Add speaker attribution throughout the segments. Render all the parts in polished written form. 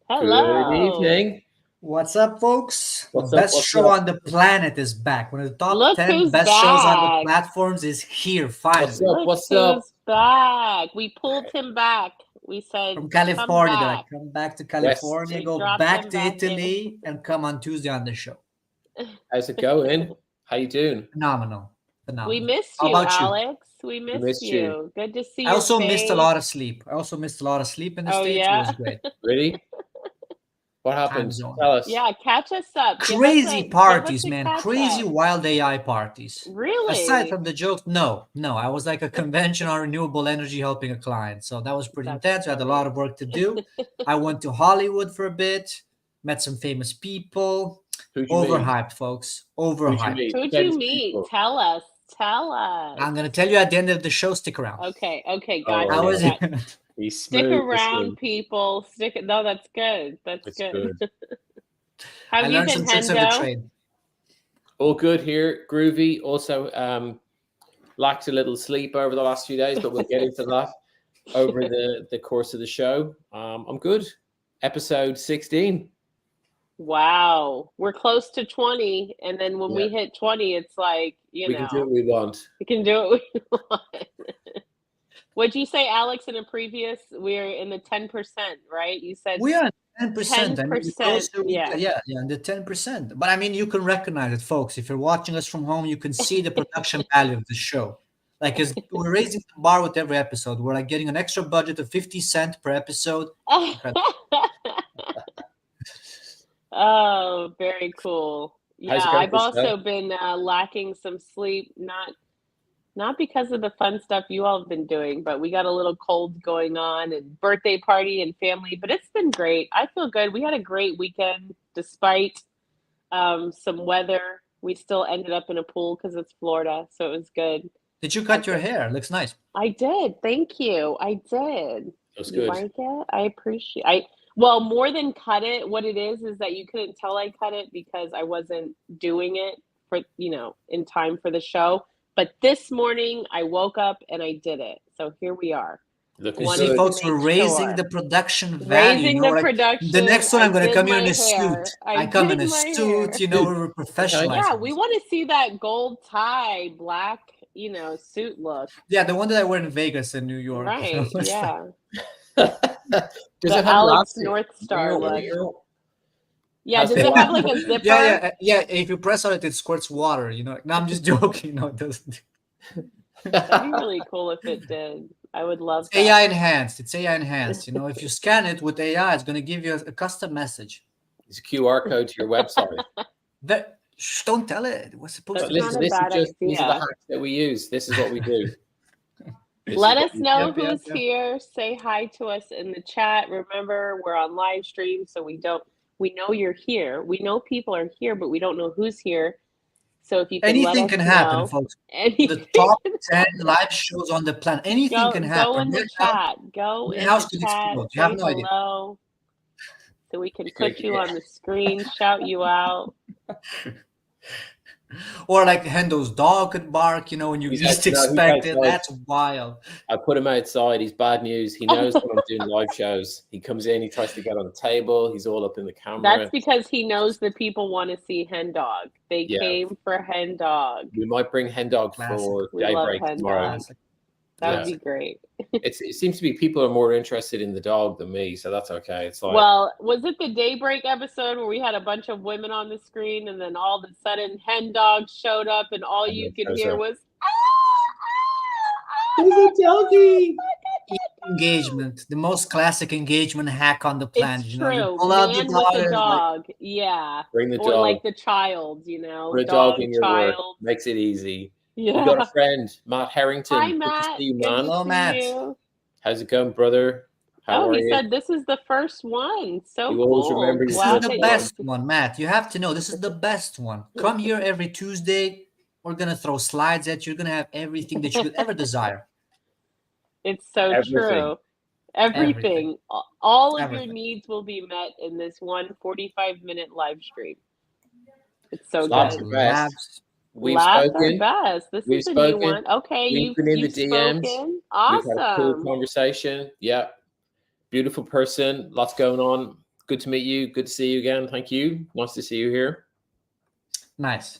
Speaker 1: Good
Speaker 2: Hello.
Speaker 1: evening.
Speaker 3: What's up, folks? The
Speaker 1: What's up?
Speaker 3: best
Speaker 1: What's
Speaker 3: show
Speaker 1: up?
Speaker 3: on the planet is back. One of the top
Speaker 2: Look
Speaker 3: 10
Speaker 2: who's
Speaker 3: best shows on the
Speaker 2: back.
Speaker 3: platforms is here,
Speaker 1: What's
Speaker 3: finally.
Speaker 1: up?
Speaker 2: Look
Speaker 1: What's up?
Speaker 2: who's back. We pulled him back. We said,
Speaker 3: From
Speaker 2: come
Speaker 3: California, they're
Speaker 2: back.
Speaker 3: like, come back to
Speaker 1: West.
Speaker 3: California,
Speaker 2: We
Speaker 3: go
Speaker 2: dropped
Speaker 3: back
Speaker 2: him
Speaker 3: to
Speaker 2: back in.
Speaker 3: Italy, and come on Tuesday on the show.
Speaker 1: How's it going? How you doing?
Speaker 3: Phenomenal.
Speaker 2: We
Speaker 3: Phenomenal.
Speaker 2: missed
Speaker 3: How
Speaker 2: you,
Speaker 3: about you?
Speaker 2: Alex. We
Speaker 1: We
Speaker 2: missed
Speaker 1: missed you.
Speaker 2: you. Good to see
Speaker 3: I
Speaker 2: your
Speaker 3: also missed a
Speaker 2: face.
Speaker 3: lot of sleep. In the
Speaker 2: Oh,
Speaker 3: States. It was
Speaker 2: yeah.
Speaker 3: great.
Speaker 1: Really? What
Speaker 3: Time
Speaker 1: happened?
Speaker 3: zone.
Speaker 1: Tell us.
Speaker 2: Yeah, catch us up.
Speaker 3: Crazy
Speaker 2: Give us
Speaker 3: parties,
Speaker 2: a
Speaker 3: man.
Speaker 2: catch
Speaker 3: Crazy
Speaker 2: up.
Speaker 3: wild AI parties. Aside
Speaker 2: Really?
Speaker 3: from the jokes, no. I was like a convention on renewable energy helping a client. So that was pretty
Speaker 2: That's
Speaker 3: intense. I had a lot
Speaker 2: funny.
Speaker 3: of work to do. I went to Hollywood for a bit, met some famous people.
Speaker 1: Who'd you meet?
Speaker 3: Overhyped, folks.
Speaker 1: Who'd you
Speaker 3: Overhyped.
Speaker 1: meet?
Speaker 2: Who'd you
Speaker 1: Famous
Speaker 2: meet?
Speaker 1: people.
Speaker 2: Tell us. Tell us.
Speaker 3: I'm going to tell you at the end of the show. Stick around.
Speaker 2: Okay,
Speaker 1: Oh,
Speaker 3: I was.
Speaker 2: gotcha.
Speaker 1: he's
Speaker 2: Stick
Speaker 1: smooth. This
Speaker 2: around,
Speaker 1: one.
Speaker 2: people. No, that's good. That's
Speaker 1: It's
Speaker 2: good.
Speaker 1: good.
Speaker 2: How
Speaker 3: I
Speaker 2: have you
Speaker 3: learned
Speaker 2: been,
Speaker 3: some tricks of the
Speaker 2: Hendo?
Speaker 3: trade.
Speaker 1: All good here. Groovy. Also, lacked a little sleep over the last few days, but we'll get into that over the course of the show. I'm good. Episode 16.
Speaker 2: Wow. We're close to 20. And then when we hit 20, it's like,
Speaker 1: We can do what we want.
Speaker 2: we can do what we want. What'd you say, Alex, in a previous? We're in the 10%, right? You said
Speaker 3: We are 10%. I mean, the
Speaker 2: 10%.
Speaker 3: closer we
Speaker 2: Yeah.
Speaker 3: get, the 10%. But I mean, you can recognize it, folks. If you're watching us from home, you can see the production value of the show. Like, we're raising the bar with every episode. We're like getting an extra budget of 50 cents per episode. Incredible.
Speaker 2: Oh, very cool.
Speaker 1: How's
Speaker 2: Yeah,
Speaker 1: it going,
Speaker 2: I've also
Speaker 1: Christelle?
Speaker 2: been lacking some sleep, not because of the fun stuff you all have been doing, but we got a little cold going on and birthday party and family, but it's been great. I feel good. We had a great weekend despite some weather. We still ended up in a pool because it's Florida, so it was good.
Speaker 3: Did you cut your hair? Looks nice.
Speaker 2: I did. Thank you. I did.
Speaker 1: That's
Speaker 2: You
Speaker 1: good.
Speaker 2: like it? I appreciate. Well, more than cut it, what it is that you couldn't tell I cut it because I wasn't doing it for, in time for the show. But this morning I woke up and I did it. So here we are.
Speaker 1: Looking
Speaker 3: You
Speaker 2: Wanted
Speaker 3: see,
Speaker 1: good.
Speaker 2: to
Speaker 3: folks, we're
Speaker 2: make
Speaker 3: raising
Speaker 2: sure.
Speaker 3: the production value.
Speaker 2: Raising the
Speaker 3: Like,
Speaker 2: production.
Speaker 3: the next one, I'm going to
Speaker 2: did
Speaker 3: come here in
Speaker 2: my
Speaker 3: a suit.
Speaker 2: hair.
Speaker 3: I come in
Speaker 2: did
Speaker 3: a
Speaker 2: my
Speaker 3: suit.
Speaker 2: hair.
Speaker 3: We're professionalizing.
Speaker 2: Yeah, we want to see that gold tie, black, suit look.
Speaker 3: Yeah, the one that I wear in Vegas and New York.
Speaker 2: Right. Yeah.
Speaker 1: Does
Speaker 2: The
Speaker 1: it have
Speaker 2: Alex
Speaker 1: elastic?
Speaker 2: North Star look. Yeah,
Speaker 1: How's
Speaker 2: does
Speaker 1: the
Speaker 2: it have like a zipper?
Speaker 3: Yeah. If you press on it, it squirts water. No, I'm just joking. No, it doesn't.
Speaker 2: That'd be really cool if it did. I would love
Speaker 3: It's
Speaker 2: that.
Speaker 3: AI enhanced. It's AI enhanced. If you scan it with AI, it's going to give you a custom message.
Speaker 1: It's a QR code to your website.
Speaker 3: Don't tell it. It was supposed
Speaker 2: That's
Speaker 3: to be.
Speaker 2: not
Speaker 1: Listen,
Speaker 2: a
Speaker 1: these
Speaker 2: bad
Speaker 1: are the
Speaker 2: idea.
Speaker 1: hacks that we use. This is what we do.
Speaker 2: Let us know
Speaker 3: Yep.
Speaker 2: who's here. Say hi to us in the chat. Remember, we're on live stream, so we know you're here. We know people are here, but we don't know who's here. So if you can let
Speaker 3: Anything
Speaker 2: us
Speaker 3: can happen,
Speaker 2: know.
Speaker 3: folks.
Speaker 2: Anything.
Speaker 3: The top 10 live shows on the planet. Anything can happen.
Speaker 2: Go in the chat. Go in
Speaker 3: house
Speaker 2: the
Speaker 3: could
Speaker 2: chat.
Speaker 3: explode. You
Speaker 2: Say
Speaker 3: have no idea.
Speaker 2: hello. So we can put you on the screen, shout you out.
Speaker 3: Or like Hendo's dog could bark, when you
Speaker 1: He's
Speaker 3: least expect it. That's wild.
Speaker 1: I put him outside. He's bad news. He knows when I'm doing live shows. He comes in, he tries to get on the table. He's all up in the camera.
Speaker 2: That's because he knows that people want to see Hen Dog. They came for Hen Dog.
Speaker 1: We might bring Hen Dog for
Speaker 2: We love
Speaker 1: daybreak
Speaker 2: Hen
Speaker 1: tomorrow.
Speaker 2: Dog. That would be great.
Speaker 1: It seems to be people are more interested in the dog than me, so that's okay. It's like,
Speaker 2: well, was it the Daybreak episode where we had a bunch of women on the screen and then all of a sudden Hen Dog showed up and all you could hear was
Speaker 1: there's a doggy.
Speaker 3: Engagement, the most classic engagement hack on the planet.
Speaker 2: It's
Speaker 3: You
Speaker 2: true.
Speaker 3: pull out
Speaker 2: Man
Speaker 3: the dog,
Speaker 2: with a
Speaker 3: and
Speaker 2: dog. Yeah.
Speaker 1: Bring the
Speaker 2: Or
Speaker 1: dog.
Speaker 2: like the child,
Speaker 1: Put a dog in your work. Makes it easy.
Speaker 2: Yeah.
Speaker 1: We got a friend, Matt Harrington.
Speaker 2: Hi,
Speaker 1: Good
Speaker 2: Matt.
Speaker 1: to see you,
Speaker 2: Good
Speaker 1: man.
Speaker 2: to
Speaker 3: Hello,
Speaker 2: see
Speaker 3: Matt.
Speaker 2: you.
Speaker 1: How's it going, brother? How are
Speaker 2: he
Speaker 1: you?
Speaker 2: said this is the first one. So
Speaker 1: You always
Speaker 2: cool.
Speaker 1: remember
Speaker 3: This
Speaker 1: your
Speaker 3: is the best one, Matt. You have to know this is the best one. Come here every Tuesday. We're gonna throw slides at you. You're gonna have everything that you could ever desire.
Speaker 2: It's so true. Everything. All of your needs will be met in this 45-minute live stream. It's so good.
Speaker 3: Labs.
Speaker 1: We've
Speaker 2: Labs
Speaker 1: spoken.
Speaker 2: are best. This
Speaker 1: We've
Speaker 2: is a
Speaker 1: spoken.
Speaker 2: new one. Okay,
Speaker 1: We've been in the DMs.
Speaker 2: Awesome.
Speaker 1: We've had a cool conversation. Yeah. Beautiful person. Lots going on. Good to meet you. Good to see you again. Thank you. Nice to see you here.
Speaker 3: Nice.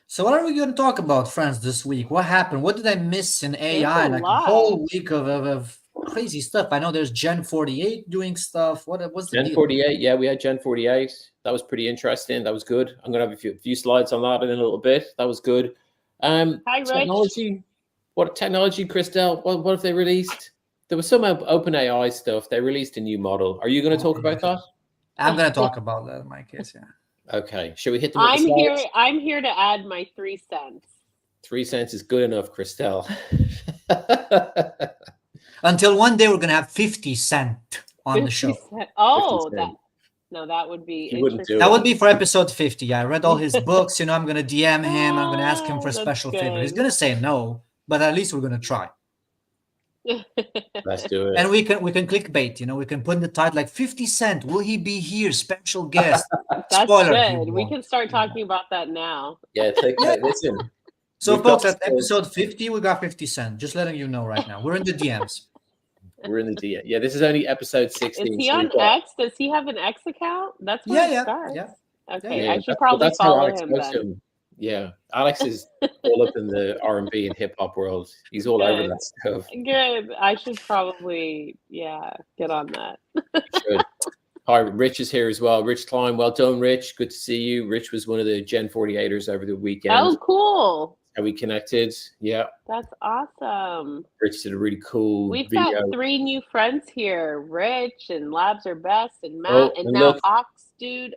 Speaker 3: So what are we going to talk about, friends, this week? What happened? What did I miss in AI?
Speaker 2: There's a
Speaker 3: Like a
Speaker 2: lot.
Speaker 3: whole week of crazy stuff. I know there's Gen 48 doing stuff. What's the
Speaker 1: Gen
Speaker 3: deal?
Speaker 1: 48. Yeah, we had Gen 48. That was pretty interesting. That was good. I'm going to have a few slides on that in a little bit. That was good.
Speaker 2: Hi, Rich.
Speaker 1: Technology. What technology, Christelle? What have they released? There was some open AI stuff. They released a new model. Are you going to talk about that?
Speaker 3: I'm going to talk about that in my case, yeah.
Speaker 1: Okay. Shall we hit them with the slides?
Speaker 2: I'm here to add my 3 cents.
Speaker 1: 3 cents is good enough, Christelle.
Speaker 3: Until one day we're going to have 50 cent on the
Speaker 2: 50
Speaker 3: show.
Speaker 2: cent. Oh,
Speaker 1: 50 cent.
Speaker 2: that would be
Speaker 1: He wouldn't do
Speaker 2: interesting.
Speaker 3: That would be for episode 50. Yeah, I read all his books. I'm going to DM him. I'm going to ask him for a
Speaker 2: That's
Speaker 3: special favor. He's
Speaker 2: good.
Speaker 3: going to say no, but at least we're going to try.
Speaker 1: Let's do it.
Speaker 3: And we can clickbait. We can put in the title like 50 Cent. Will he be here? Special guest.
Speaker 2: That's
Speaker 3: Spoiler, he
Speaker 2: good. We
Speaker 3: won't.
Speaker 2: can start talking about that now.
Speaker 1: Yeah, listen.
Speaker 3: So,
Speaker 1: We've got
Speaker 3: folks, at
Speaker 1: to-
Speaker 3: episode 50, we got 50 Cent. Just letting you know right now. We're in the DMs.
Speaker 1: We're in the DM. Yeah, this is only episode 16.
Speaker 2: Is he
Speaker 1: so
Speaker 2: on
Speaker 1: we've got-
Speaker 2: X? Does he have an X account? That's where it starts.
Speaker 3: yeah.
Speaker 2: Okay,
Speaker 1: Yeah,
Speaker 2: I should
Speaker 1: well,
Speaker 2: probably
Speaker 1: that's how
Speaker 2: follow
Speaker 1: Alex
Speaker 2: him
Speaker 1: knows
Speaker 2: then.
Speaker 1: him. Yeah, Alex is all up in the R&B and hip hop world. He's all over
Speaker 2: Good.
Speaker 1: that stuff.
Speaker 2: Good. I should probably, get on that.
Speaker 1: Good. Hi, Rich is here as well. Rich Klein, well done, Rich. Good to see you. Rich was one of the Gen 48ers over the weekend.
Speaker 2: Oh, cool.
Speaker 1: How we connected. Yeah,
Speaker 2: That's awesome.
Speaker 1: Rich did a really cool
Speaker 2: We've
Speaker 1: video.
Speaker 2: got 3 new friends here. Rich and Labs are best and Matt.
Speaker 1: Oh,
Speaker 2: and
Speaker 1: and
Speaker 2: now
Speaker 1: look.
Speaker 2: Ox Dude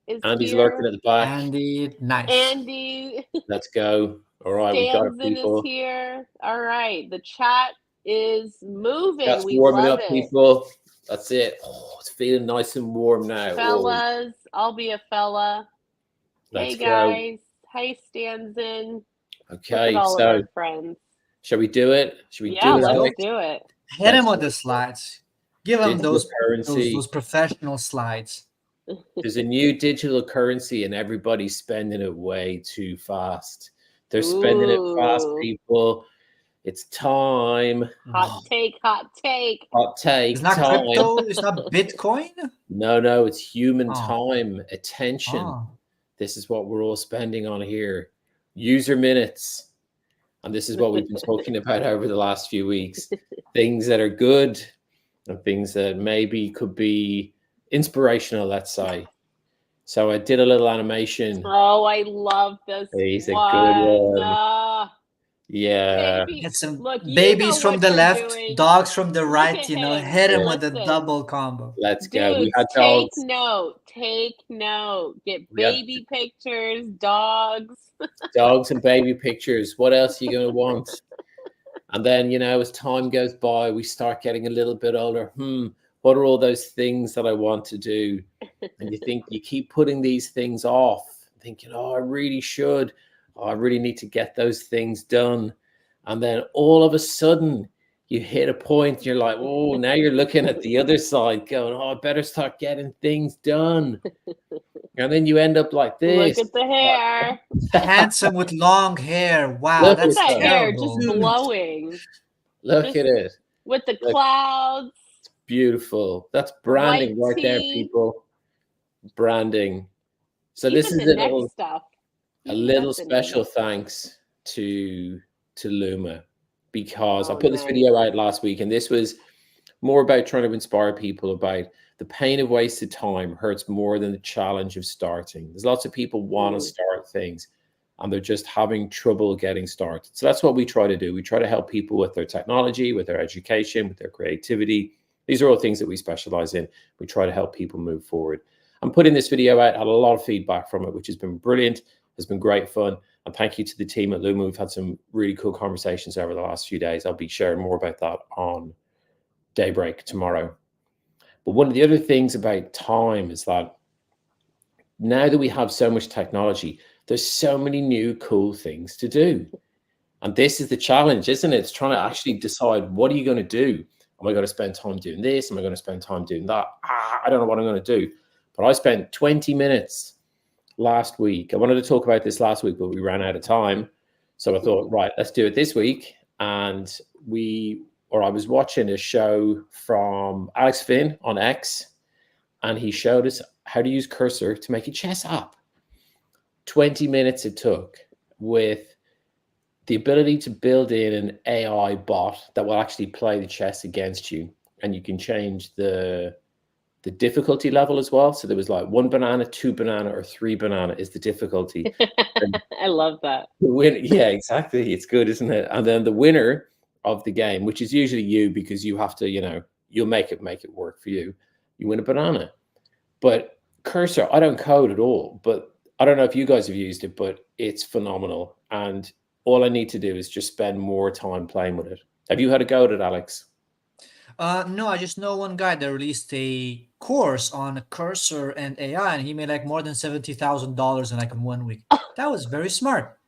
Speaker 2: is
Speaker 1: Andy's
Speaker 2: here.
Speaker 1: lurking at the back.
Speaker 3: Andy, nice.
Speaker 2: Andy
Speaker 1: Let's go. All right, we got our
Speaker 2: Stanson is
Speaker 1: people.
Speaker 2: here. All right. The chat is moving.
Speaker 1: That's
Speaker 2: We
Speaker 1: warming
Speaker 2: love
Speaker 1: up,
Speaker 2: it.
Speaker 1: people. That's it. Oh, it's feeling nice and warm now. Oh,
Speaker 2: Fellas, I'll be a fella.
Speaker 1: let's
Speaker 2: Hey
Speaker 1: go.
Speaker 2: guys. Hi Stanson. Look
Speaker 1: Okay,
Speaker 2: at all
Speaker 1: so
Speaker 2: of our friends.
Speaker 1: shall we do it? Should we
Speaker 2: Yeah,
Speaker 1: do it?
Speaker 2: let's
Speaker 1: Alex?
Speaker 2: do it.
Speaker 3: Hit him with the slides. Give him
Speaker 1: Digital
Speaker 3: those
Speaker 1: currency.
Speaker 3: professional slides.
Speaker 1: There's a new digital currency, and everybody's spending it way too fast. They're spending it fast,
Speaker 2: Ooh.
Speaker 1: people. It's time.
Speaker 2: Hot take, hot take.
Speaker 1: Hot take.
Speaker 3: It's not
Speaker 1: time.
Speaker 3: crypto. It's not Bitcoin.
Speaker 1: No, it's human
Speaker 3: Oh.
Speaker 1: time, attention.
Speaker 3: Oh.
Speaker 1: This is what we're all spending on here. User minutes. And this is what we've been talking about over the last few weeks. Things that are good and things that maybe could be inspirational, let's say. So I did a little animation.
Speaker 2: Oh, I love this.
Speaker 1: He's a
Speaker 2: one.
Speaker 1: good one. Yeah.
Speaker 2: Baby.
Speaker 3: Get some
Speaker 2: Look, you
Speaker 3: babies
Speaker 2: know
Speaker 3: from
Speaker 2: what
Speaker 3: the
Speaker 2: you're
Speaker 3: left,
Speaker 2: doing.
Speaker 3: dogs from the right.
Speaker 2: at
Speaker 3: Hit
Speaker 2: him.
Speaker 3: him with a
Speaker 2: Listen.
Speaker 3: double combo.
Speaker 1: Let's go. We
Speaker 2: Dudes,
Speaker 1: had
Speaker 2: take
Speaker 1: dogs.
Speaker 2: note. Take note. Get
Speaker 1: We had-
Speaker 2: baby pictures, dogs.
Speaker 1: Dogs and baby pictures. What else are you going to want? And then, as time goes by, we start getting a little bit older. What are all those things that I want to do? And you keep putting these things off, thinking, oh, I really should. Oh, I really need to get those things done. And then all of a sudden, you hit a point, and you're like, oh, now you're looking at the other side going, oh, I better start getting things done. And then you end up like this.
Speaker 2: Look at the hair.
Speaker 3: Handsome with long hair. Wow,
Speaker 1: Look at
Speaker 2: Look
Speaker 3: that's
Speaker 2: at that hair
Speaker 3: terrible.
Speaker 2: just glowing
Speaker 1: Look
Speaker 2: Just-
Speaker 1: at it.
Speaker 2: with the
Speaker 1: Look.
Speaker 2: clouds.
Speaker 1: Beautiful. That's branding
Speaker 2: White
Speaker 1: right there,
Speaker 2: tee.
Speaker 1: people. Branding. So
Speaker 2: Even
Speaker 1: this is
Speaker 2: the
Speaker 1: a
Speaker 2: neck
Speaker 1: little,
Speaker 2: stuff.
Speaker 1: a
Speaker 2: Even
Speaker 1: little
Speaker 2: that's in
Speaker 1: special
Speaker 2: it.
Speaker 1: thanks to Luma, because I
Speaker 2: Oh,
Speaker 1: put this
Speaker 2: nice.
Speaker 1: video out last week, and this was more about trying to inspire people about the pain of wasted time hurts more than the challenge of starting. There's lots of people want to start things and they're just having trouble getting started. So that's what we try to do. We try to help people with their technology, with their education, with their creativity. These are all things that we specialize in. We try to help people move forward. I'm putting this video out, had a lot of feedback from it, which has been brilliant, has been great fun. And thank you to the team at Luma. We've had some really cool conversations over the last few days. I'll be sharing more about that on Daybreak tomorrow. But one of the other things about time is that now that we have so much technology, there's so many new cool things to do. And this is the challenge, isn't it? It's trying to actually decide, what are you going to do? Am I going to spend time doing this? Am I going to spend time doing that? I don't know what I'm going to do. But I spent 20 minutes last week. I wanted to talk about this last week, but we ran out of time. So I thought, right, let's do it this week. And I was watching a show from Alex Finn on X, and he showed us how to use Cursor to make a chess app. 20 minutes it took, with the ability to build in an AI bot that will actually play the chess against you, and you can change the difficulty level as well. So there was like 1 banana, 2 banana, or 3 banana is the difficulty.
Speaker 2: I love that.
Speaker 1: Yeah, exactly. It's good, isn't it? And then the winner of the game, which is usually you, because you have to, you'll make it work for you. You win a banana. But Cursor, I don't code at all, but I don't know if you guys have used it, but it's phenomenal. And all I need to do is just spend more time playing with it. Have you had a go at it, Alex?
Speaker 3: No, I just know one guy that released a course on Cursor and AI, and he made like more than $70,000 in like in 1 week. That was very smart.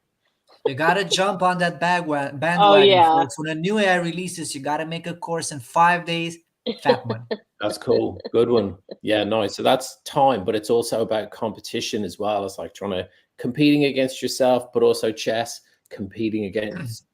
Speaker 3: You gotta jump on that bandwagon,
Speaker 2: yeah.
Speaker 3: folks. When a new AI releases, you gotta make a course in 5 days. Fat money.
Speaker 1: That's cool. Good one. Yeah, nice. So that's time, but it's also about competition as well. It's like competing against yourself, but also chess, competing against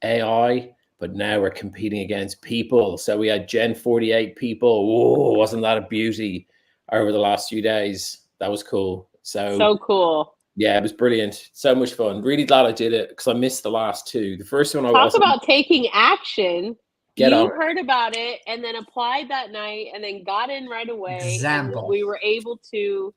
Speaker 1: AI. But now we're competing against people. So we had Gen 48 people. Whoa, wasn't that a beauty over the last few days? That was cool.
Speaker 2: So cool.
Speaker 1: Yeah, it was brilliant. So much fun. Really glad I did it, because I missed the last two. The first one I
Speaker 2: Talk about taking action.
Speaker 1: You
Speaker 2: heard about it and then applied that night and then got in right away.
Speaker 3: Example.
Speaker 2: And we were able to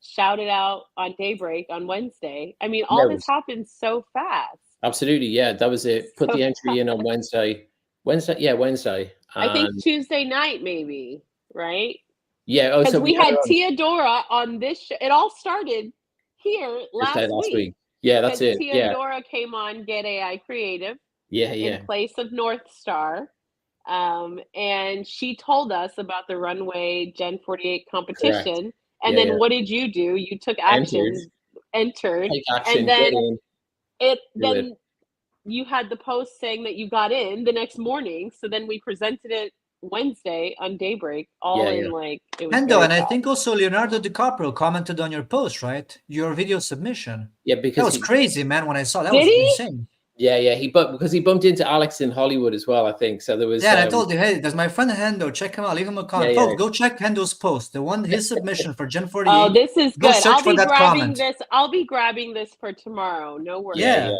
Speaker 2: shout it out on Daybreak on Wednesday. I mean, all this happened so fast.
Speaker 1: Absolutely, yeah, that was it. Put the entry in on Wednesday. Wednesday.
Speaker 2: I think Tuesday night, maybe, right?
Speaker 1: Yeah.
Speaker 2: Because we had Teodora on this show. It all started here last week.
Speaker 1: Yeah, that's it.
Speaker 2: Teodora came on Get AI Creative. In place of North Star. And she told us about the Runway Gen 48 competition. Correct. And then what did you do? You took action, entered, and then you had the post saying that you got in the next morning. So then we presented it Wednesday on Daybreak, it was
Speaker 3: Hendo, and I think also Leonardo DiCaprio commented on your post, right? Your video submission.
Speaker 1: Yeah, because
Speaker 3: that was crazy, man. When I saw that,
Speaker 2: was
Speaker 3: insane.
Speaker 1: Yeah, because he bumped into Alex in Hollywood as well, I think. So there was.
Speaker 3: Yeah, I told you, hey, there's my friend Hendo. Check him out. Leave him a comment. Folks, go check Hendo's post. His submission for Gen 48.
Speaker 2: Oh, this is
Speaker 3: go
Speaker 2: good.
Speaker 3: Search for that comment.
Speaker 2: I'll be grabbing this for tomorrow. No worries.
Speaker 3: Yeah.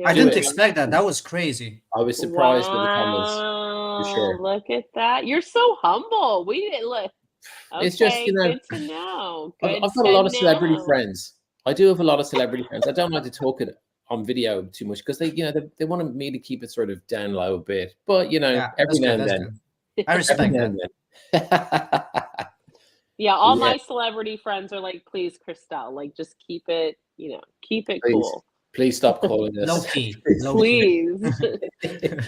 Speaker 3: I didn't expect that. That was crazy.
Speaker 1: I was surprised with the comments. For sure.
Speaker 2: Look at that. You're so humble. We didn't look. Okay,
Speaker 1: it's just,
Speaker 2: good to know.
Speaker 1: I've got a lot of celebrity friends. I do have a lot of celebrity friends. I don't like to talk on video too much, because they wanted me to keep it sort of down low a bit. But every now and then.
Speaker 3: I respect
Speaker 2: that. Yeah, all my celebrity friends are like, please, Christelle, like just keep it, keep it cool.
Speaker 1: Please stop calling us.
Speaker 3: Low key.
Speaker 2: Please.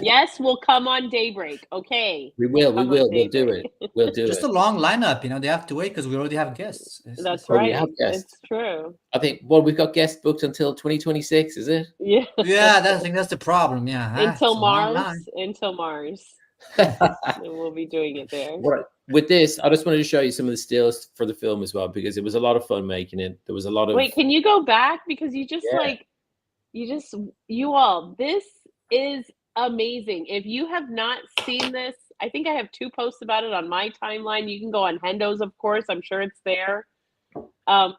Speaker 2: Yes, we'll come on Daybreak. Okay.
Speaker 1: We will. We'll do it. We'll do
Speaker 3: Just a long lineup. They have to wait because we already have guests.
Speaker 2: That's right. It's true.
Speaker 1: I think, we've got guests booked until 2026, is it?
Speaker 2: Yeah.
Speaker 3: Yeah, I think that's the problem. Yeah.
Speaker 2: Until Mars. And we'll be doing it there.
Speaker 1: With this, I just wanted to show you some of the stills for the film as well, because it was a lot of fun making it. There was a lot of.
Speaker 2: Wait, can you go back? Because you all, this is amazing. If you have not seen this, I think I have 2 posts about it on my timeline. You can go on Hendo's, of course. I'm sure it's there.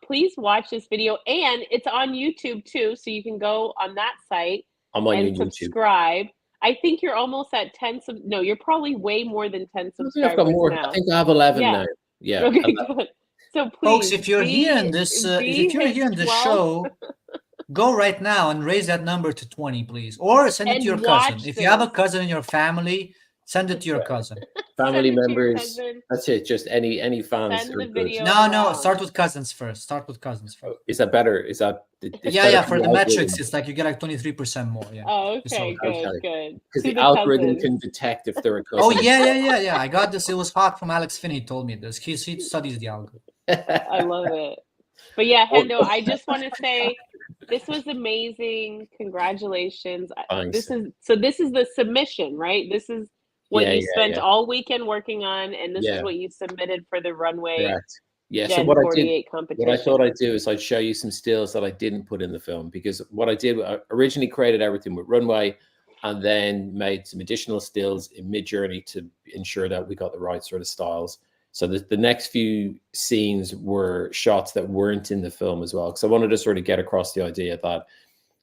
Speaker 2: Please watch this video, and it's on YouTube too, so you can go on that site and subscribe. I think you're almost at 10. No, you're probably way more than 10 subscribers.
Speaker 1: I've got more.
Speaker 2: Now.
Speaker 1: I think I have 11 now. Yeah.
Speaker 2: Okay, good. So please,
Speaker 3: folks, if you're here in this, show, go right now and raise that number to 20, please, or send it to your cousin. If you have a cousin in your family, send it to your cousin.
Speaker 1: Family members. That's it. Just any fans.
Speaker 2: Send the video
Speaker 3: no. Start with cousins first.
Speaker 1: Is that better? Is that?
Speaker 3: Yeah. For the metrics, it's like you get like 23% more. Yeah.
Speaker 2: Oh, okay. Good.
Speaker 1: Because the algorithm can detect if they're a cousin.
Speaker 3: Oh yeah. I got this. It was hot from Alex Finney. Told me this. He studies the algorithm.
Speaker 2: I love it. But yeah, Hendo, I just want to say this was amazing. Congratulations.
Speaker 1: Thanks.
Speaker 2: This is the submission, right? This is what you spent all weekend working on, and this is what you submitted for the Runway.
Speaker 1: Correct. Yeah.
Speaker 2: Gen
Speaker 1: so what
Speaker 2: 48 competition.
Speaker 1: What I thought I'd do is I'd show you some stills that I didn't put in the film, because what I did, I originally created everything with Runway, and then made some additional stills in Midjourney to ensure that we got the right sort of styles. So the next few scenes were shots that weren't in the film as well. Because I wanted to sort of get across the idea that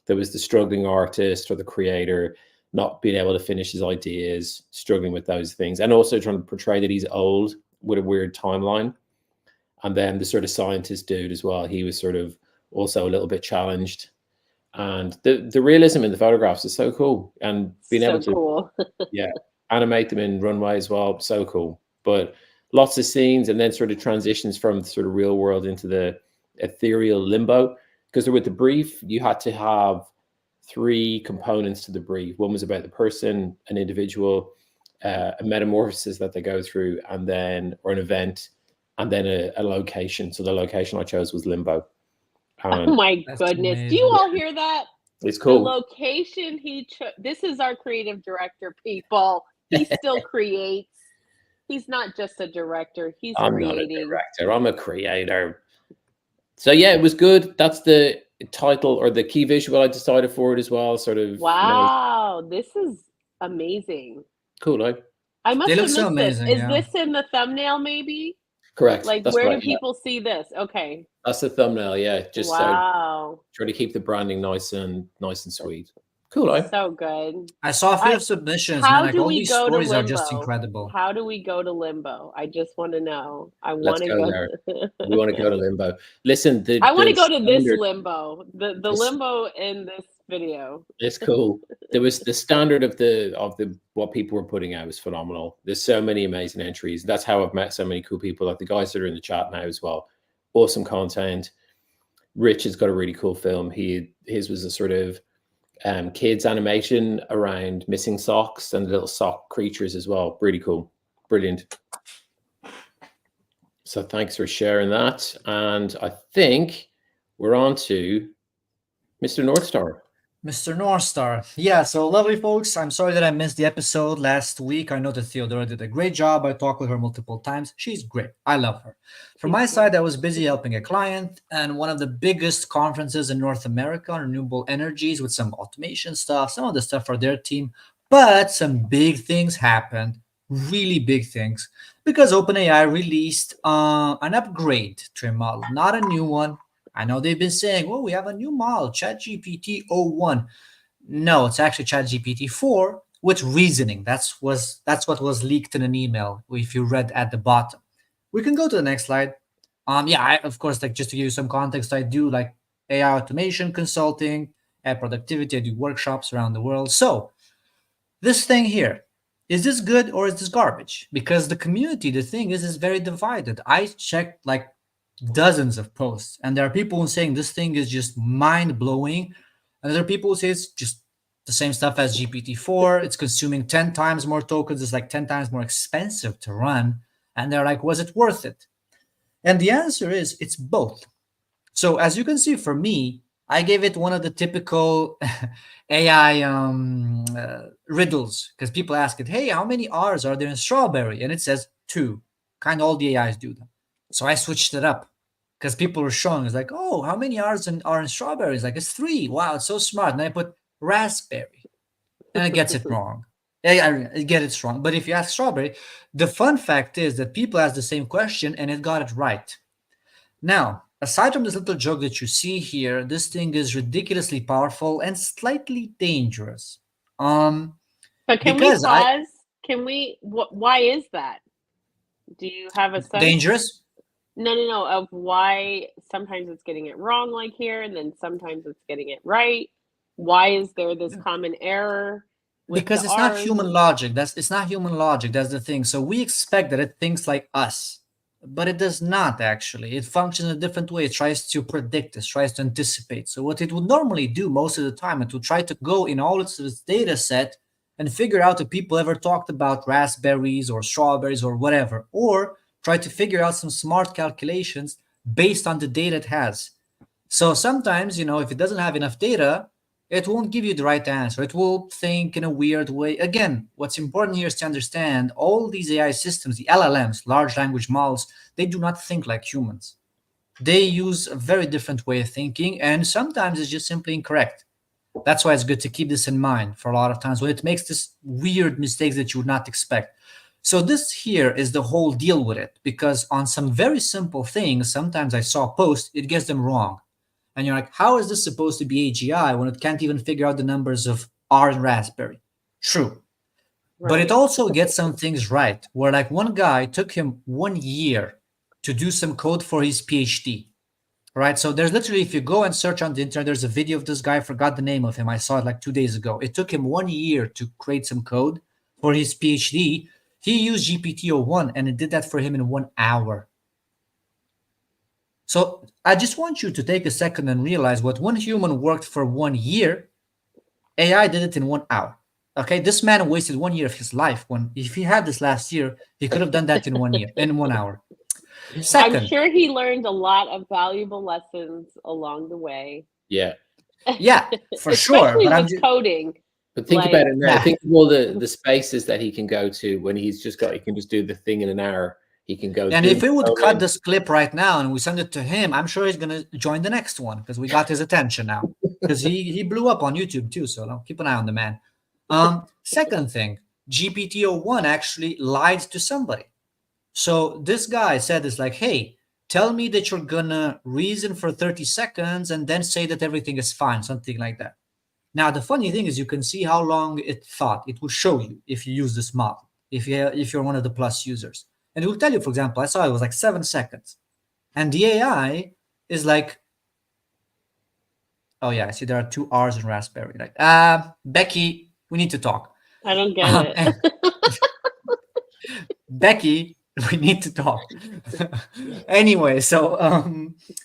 Speaker 1: there was the struggling artist or the creator not being able to finish his ideas, struggling with those things, and also trying to portray that he's old with a weird timeline. And then the sort of scientist dude as well, he was sort of also a little bit challenged. And the realism in the photographs is so cool. And being
Speaker 2: So
Speaker 1: able to
Speaker 2: cool.
Speaker 1: animate them in runway as well, so cool. But lots of scenes, and then sort of transitions from sort of real world into the ethereal limbo. Because with the brief, you had to have 3 components to the brief. One was about the person, an individual, a metamorphosis that they go through, and then, or an event, and then a location. So the location I chose was limbo.
Speaker 2: Oh my
Speaker 3: That's
Speaker 2: goodness. Do
Speaker 3: amazing.
Speaker 2: you all hear that?
Speaker 1: It's
Speaker 2: The
Speaker 1: cool.
Speaker 2: location he chose. This is our creative director, people. He still creates. He's not just a director. He's
Speaker 1: I'm not a
Speaker 2: creating.
Speaker 1: director. I'm a creator. So yeah, it was good. That's the title or the key visual I decided for it as well. Sort of,
Speaker 2: Wow, this is amazing.
Speaker 1: cool. Eh?
Speaker 2: I must
Speaker 3: They
Speaker 2: have
Speaker 3: look so
Speaker 2: missed this.
Speaker 3: amazing,
Speaker 2: Is
Speaker 3: yeah.
Speaker 2: this in the thumbnail maybe?
Speaker 1: Correct.
Speaker 2: Like
Speaker 1: That's
Speaker 2: where
Speaker 1: right.
Speaker 2: do people see this? Okay.
Speaker 1: That's the thumbnail. Yeah, just
Speaker 2: Wow.
Speaker 1: try to keep the branding nice and sweet. Cool. Eh?
Speaker 2: So good.
Speaker 3: I saw a few
Speaker 2: I-
Speaker 3: submissions,
Speaker 2: How
Speaker 3: man. Like
Speaker 2: do
Speaker 3: all
Speaker 2: we
Speaker 3: these
Speaker 2: go to
Speaker 3: stories are just
Speaker 2: limbo?
Speaker 3: incredible.
Speaker 2: How do we go to limbo? I just want to know. I
Speaker 1: Let's
Speaker 2: want to
Speaker 1: go
Speaker 2: go.
Speaker 1: there. We want to go to limbo. Listen,
Speaker 2: I want to
Speaker 1: the
Speaker 2: go to this
Speaker 1: standard-
Speaker 2: limbo. The
Speaker 1: This-
Speaker 2: limbo in this video.
Speaker 1: It's cool. There was the standard of the what people were putting out was phenomenal. There's so many amazing entries. That's how I've met so many cool people, like the guys that are in the chat now as well. Awesome content. Rich has got a really cool film. His was a sort of kids animation around missing socks and little sock creatures as well. Really cool. Brilliant. So thanks for sharing that. And I think we're on to Mr. Northstar.
Speaker 3: Mr. Northstar. Yeah, so lovely folks. I'm sorry that I missed the episode last week. I know that Theodora did a great job. I talked with her multiple times. She's great. I love her. From my side, I was busy helping a client and one of the biggest conferences in North America on renewable energies with some automation stuff, some of the stuff for their team. But some big things happened, really big things, because OpenAI released an upgrade to a model, not a new one. I know they've been saying, well, we have a new model, ChatGPT 01. No, it's actually ChatGPT 4 with reasoning. That's what was leaked in an email if you read at the bottom. We can go to the next slide. Of course, like just to give you some context, I do like AI automation consulting, AI productivity. I do workshops around the world. So this thing here, is this good or is this garbage? Because the community, the thing is very divided. I checked like dozens of posts, and there are people who saying this thing is just mind-blowing, and there are people who say it's just the same stuff as GPT-4. It's consuming 10 times more tokens. It's like 10 times more expensive to run, and they're like, was it worth it? And the answer is it's both. So as you can see, for me, I gave it one of the typical AI riddles, because people ask it, hey, how many R's are there in strawberry? And it says 2. Kind of all the AIs do them. So I switched it up because people were showing. It's like, oh, how many R's are in strawberries? Like, it's 3. Wow, it's so smart. And I put raspberry, and it gets it wrong. I get it wrong. But if you ask strawberry, the fun fact is that people asked the same question and it got it right. Now, aside from this little joke that you see here, this thing is ridiculously powerful and slightly dangerous.
Speaker 2: But can we
Speaker 3: Because
Speaker 2: pause? Why is that? Do you have a sense?
Speaker 3: dangerous?
Speaker 2: No. Of why sometimes it's getting it wrong, like here, and then sometimes it's getting it right. Why is there this common error?
Speaker 3: Because it's not human logic. It's not human logic. That's the thing. So we expect that it thinks like us, but it does not actually. It functions in a different way. It tries to predict this, tries to anticipate. So what it would normally do most of the time, it would try to go in all its data set and figure out if people ever talked about raspberries or strawberries or whatever, or try to figure out some smart calculations based on the data it has. So sometimes, if it doesn't have enough data, it won't give you the right answer. It will think in a weird way. Again, what's important here is to understand all these AI systems, the LLMs, large language models, they do not think like humans. They use a very different way of thinking, and sometimes it's just simply incorrect. That's why it's good to keep this in mind for a lot of times when it makes this weird mistakes that you would not expect. So this here is the whole deal with it, because on some very simple things, sometimes I saw a post, it gets them wrong. And you're like, how is this supposed to be AGI when it can't even figure out the numbers of R and Raspberry? True. But it
Speaker 2: Right.
Speaker 3: also gets some things right, where like one guy took him 1 year to do some code for his PhD. Right. So there's literally, if you go and search on the internet, there's a video of this guy. I forgot the name of him. I saw it like 2 days ago. It took him 1 year to create some code for his PhD. He used GPT-01 and it did that for him in 1 hour. So I just want you to take a second and realize what one human worked for 1 year, AI did it in 1 hour. Okay, this man wasted 1 year of his life. When if he had this last year, he could have done that in 1 year, in 1 hour.
Speaker 2: I'm
Speaker 3: Second,
Speaker 2: sure he learned a lot of valuable lessons along the way.
Speaker 1: Yeah.
Speaker 3: yeah, for sure.
Speaker 2: Especially
Speaker 3: But I'm
Speaker 2: with
Speaker 3: just,
Speaker 2: coding.
Speaker 1: But think
Speaker 2: Like-
Speaker 1: about it now.
Speaker 3: Yeah.
Speaker 1: Think of all the spaces that he can go to when he can just do the thing in an hour. He can go.
Speaker 3: and
Speaker 1: do
Speaker 3: if we would
Speaker 1: the
Speaker 3: cut this clip right now and we send it to him, I'm sure he's gonna join the next one because we got his attention now. Because he blew up on YouTube too, so keep an eye on the man. Second thing, GPT-01 actually lied to somebody. So this guy said it's like, hey, tell me that you're gonna reason for 30 seconds and then say that everything is fine, something like that. Now the funny thing is you can see how long it thought. It will show you if you use this model, if you're one of the Plus users. And it will tell you, for example, I saw it was like 7 seconds. And the AI is like, oh yeah, I see there are 2 R's in Raspberry. Like, Becky, we need to talk.
Speaker 2: I don't get it.
Speaker 3: Becky, we need to talk. Anyway, so